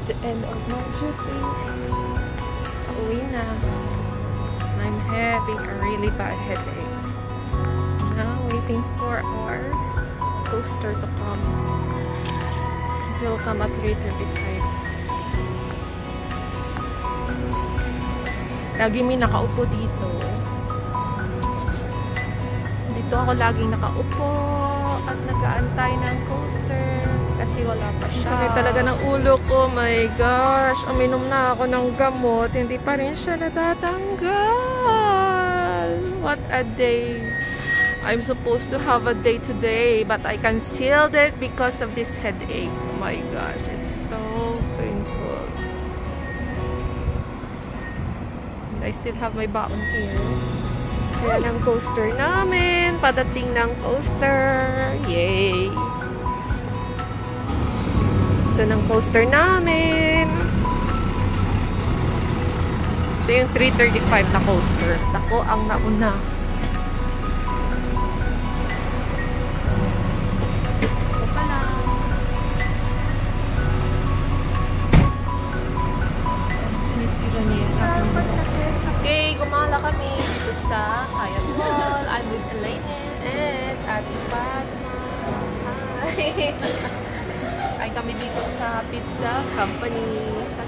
the end of my duty. Pauwi na. I'm having a really bad headache. Now waiting for our toaster to come. It will come at 3:35. Lagi may nakaupo dito. Dito ako laging nakaupo at nag-aantay ng coaster kasi wala pa siya. Sakit talaga ng ulo ko. My gosh. Uminom na ako ng gamot. Hindi pa rin siya natatanggal. What a day. I'm supposed to have a day today but I canceled it because of this headache. Oh my gosh. It's so painful. And I still have my baon here. Kaya ng coaster namin. Padating ng coaster. Yay! Ito ng coaster namin. Ito yung 3:35 na coaster. Ako ang nauna. Ito pa lang. Sinisira niya sa akin. Okay, gumala kami dito sa Hyatt Mall. I'm with Elaine and Ate Fatma. Hi! Ay kami dito sa Pizza Company. Sa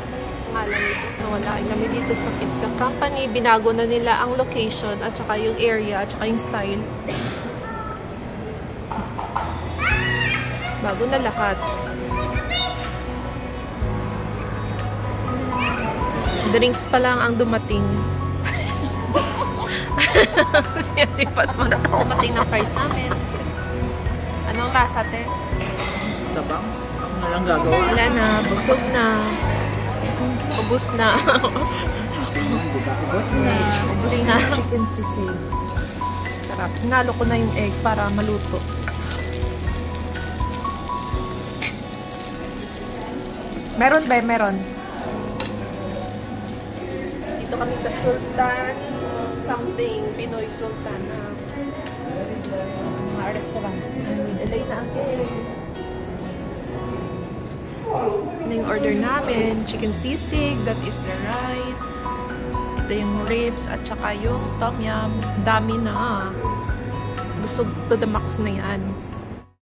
pangalan nito. Nawala kami dito sa Pizza Company. Binago na nila ang location at saka yung area at saka yung style. Bago na lahat. Drinks pa lang ang dumating. Kasi Fatma na dumating ng price namin. Anong lasa, te? Sabang? Ako na lang gagawa. Wala na. Busog na. Ubus na. Ubus na. Ubus na. Chicken sisig. Sarap. Hinalo ko na yung egg para maluto. Meron ba? Meron. Dito kami sa Sultan something. Pinoy Sultan na mga restaurant. Ilay na ang egg. Ito yung order namin. Chicken sisig. That is the rice. Ito yung ribs at saka yung tom yum. Dami na. Busog to the max na yan.